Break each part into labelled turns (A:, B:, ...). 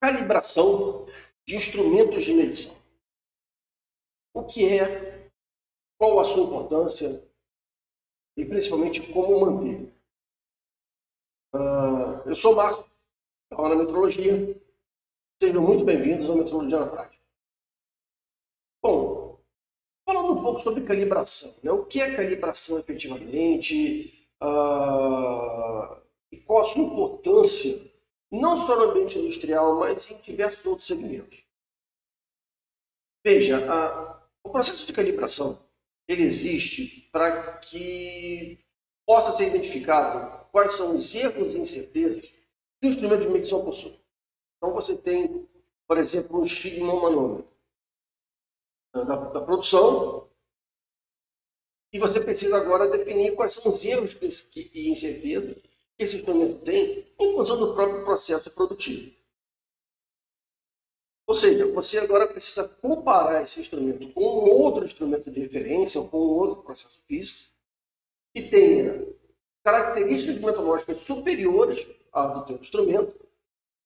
A: Calibração de instrumentos de medição. O que é, qual a sua importância e principalmente como manter. Eu sou Marcos, estava na metrologia. Sejam muito bem-vindos à Metrologia na Prática. Bom, falando um pouco sobre calibração, né? O que é calibração efetivamente e qual a sua importância, não só no ambiente industrial, mas em diversos outros segmentos. Veja, o processo de calibração ele existe para que possa ser identificado quais são os erros e incertezas que o instrumento de medição possui. Então você tem, por exemplo, um esfigmomanômetro da produção e você precisa agora definir quais são os erros e incertezas que esse instrumento tem em função do próprio processo produtivo. Ou seja, você agora precisa comparar esse instrumento com um outro instrumento de referência ou com um outro processo físico que tenha características metrológicas superiores à do teu instrumento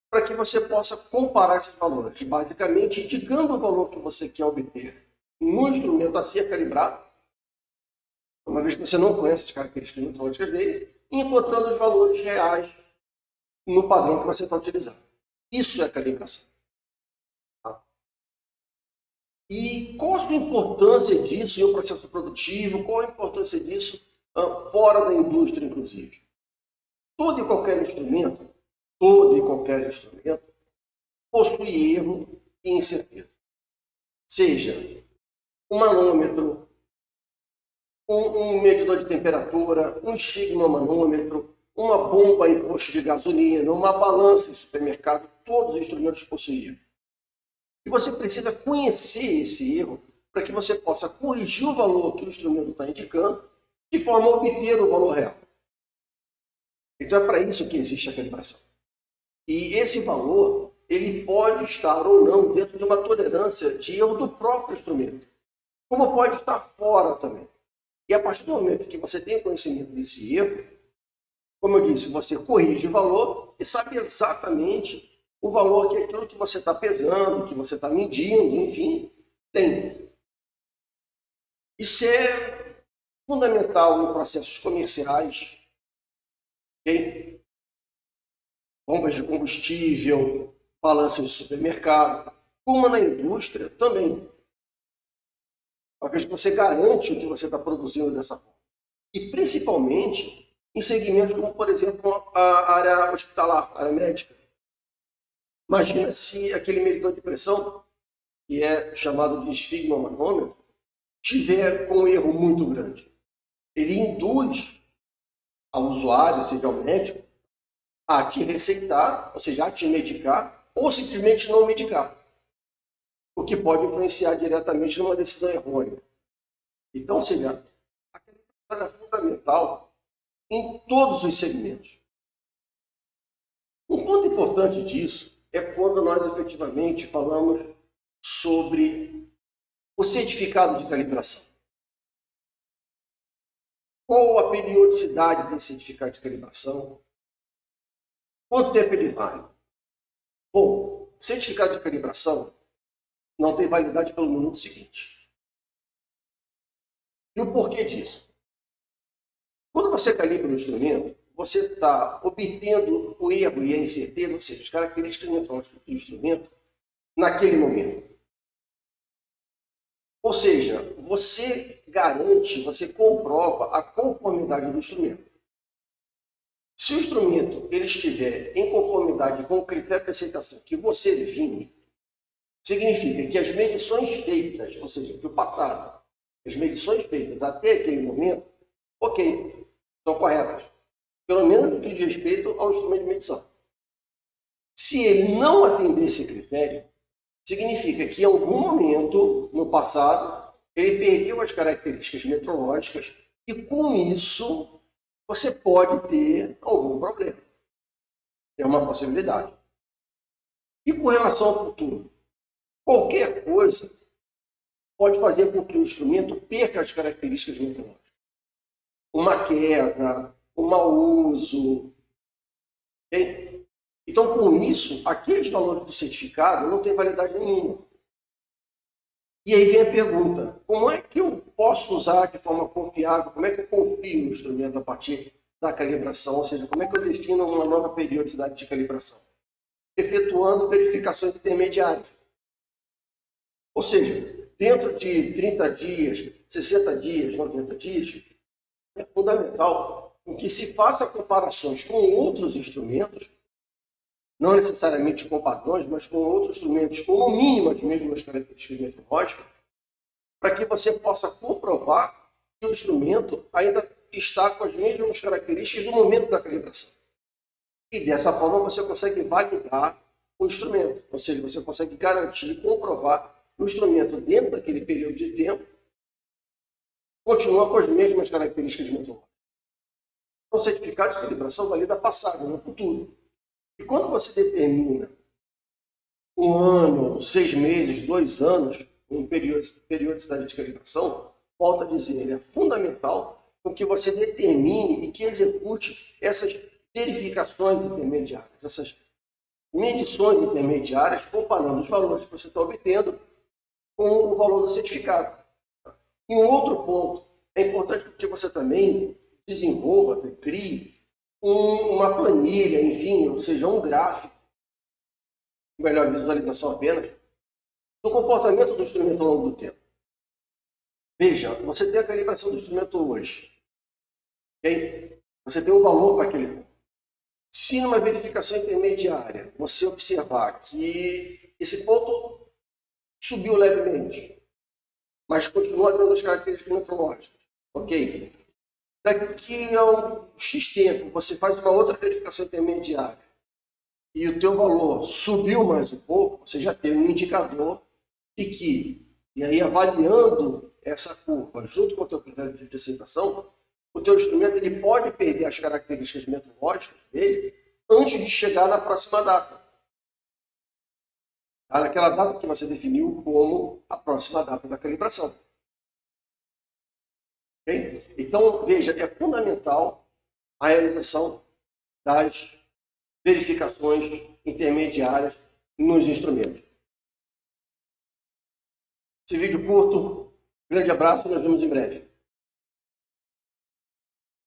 A: para que você possa comparar esses valores, basicamente indicando o valor que você quer obter no instrumento a ser calibrado, uma vez que você não conhece as características metrológicas dele, e encontrando os valores reais no padrão que você está utilizando. Isso é calibração. E qual a sua importância disso em um processo produtivo? Qual a importância disso fora da indústria, inclusive? Todo e qualquer instrumento possui erro e incerteza. Seja um manômetro, um medidor de temperatura, um esfigmomanômetro, uma bomba em posto de gasolina, uma balança em supermercado, todos os instrumentos possuem erro. E você precisa conhecer esse erro para que você possa corrigir o valor que o instrumento está indicando de forma a obter o valor real. Então é para isso que existe a calibração. E esse valor, ele pode estar ou não dentro de uma tolerância de erro do próprio instrumento, como pode estar fora também. E a partir do momento que você tem conhecimento desse erro, como eu disse, você corrige o valor e sabe exatamente o valor que é aquilo que você está pesando, que você está medindo, enfim, tem. Isso é fundamental em processos comerciais, okay? Bombas de combustível, balanças de supermercado, como na indústria também. Uma vez que você garante o que você está produzindo dessa forma. E principalmente em segmentos como, por exemplo, a área hospitalar, a área médica. Imagina se aquele medidor de pressão, que é chamado de esfigmomanômetro, tiver com um erro muito grande. Ele induz ao usuário, seja ao médico, a te receitar, ou seja, a te medicar, ou simplesmente não medicar. O que pode influenciar diretamente numa decisão errônea. Então, ou seja, a calibração é fundamental em todos os segmentos. Um ponto importante disso é quando nós efetivamente falamos sobre o certificado de calibração. Qual a periodicidade desse certificado de calibração? Quanto tempo ele vale? Bom, certificado de calibração não tem validade pelo minuto seguinte. E o porquê disso? Quando você calibra o instrumento, você está obtendo o erro e a incerteza, ou seja, as características metrológicas do instrumento, naquele momento. Ou seja, você garante, você comprova a conformidade do instrumento. Se o instrumento ele estiver em conformidade com o critério de aceitação que você define, significa que as medições feitas, ou seja, que o passado, as medições feitas até aquele momento, ok, são corretas. Pelo menos no que diz respeito ao instrumento de medição. Se ele não atender esse critério, significa que em algum momento, no passado, ele perdeu as características metrológicas e, com isso, você pode ter algum problema. É uma possibilidade. E com relação ao futuro? Qualquer coisa pode fazer com que o instrumento perca as características metrológicas. Uma queda, um mau uso. Okay? Então, com isso, aqueles valores do certificado não têm validade nenhuma. E aí vem a pergunta, como é que eu posso usar de forma confiável, como é que eu confio no instrumento a partir da calibração, ou seja, como é que eu defino uma nova periodicidade de calibração? Efetuando verificações intermediárias. Ou seja, dentro de 30 dias, 60 dias, 90 dias, é fundamental que se faça comparações com outros instrumentos, não necessariamente com padrões, mas com outros instrumentos com no mínimo as mesmas características meteorológicas, para que você possa comprovar que o instrumento ainda está com as mesmas características do momento da calibração. E dessa forma você consegue validar o instrumento, ou seja, você consegue garantir, comprovar que o instrumento dentro daquele período de tempo continua com as mesmas características meteorológicas. Então, o certificado de calibração valida passado, no futuro. E quando você determina 1 ano, 6 meses, 2 anos, um periodicidade de calibração, volta a dizer, ele é fundamental com que você determine e que execute essas verificações intermediárias, essas medições intermediárias, comparando os valores que você está obtendo com o valor do certificado. E um outro ponto, é importante que você também desenvolva, crie uma planilha, enfim, ou seja, um gráfico, melhor visualização apenas, do comportamento do instrumento ao longo do tempo. Veja, você tem a calibração do instrumento hoje, ok? Você tem um valor para aquele ponto. Se numa verificação intermediária você observar que esse ponto subiu levemente, mas continua tendo as características meteorológicas, ok? Daqui a um X tempo você faz uma outra verificação intermediária e o teu valor subiu mais um pouco, você já tem um indicador de que, e aí avaliando essa curva junto com o teu critério de aceitação, o teu instrumento ele pode perder as características meteorológicas dele antes de chegar na próxima data. Naquela data que você definiu como a próxima data da calibração. Okay? Então, veja, é fundamental a realização das verificações intermediárias nos instrumentos. Esse vídeo curto, grande abraço, nos vemos em breve.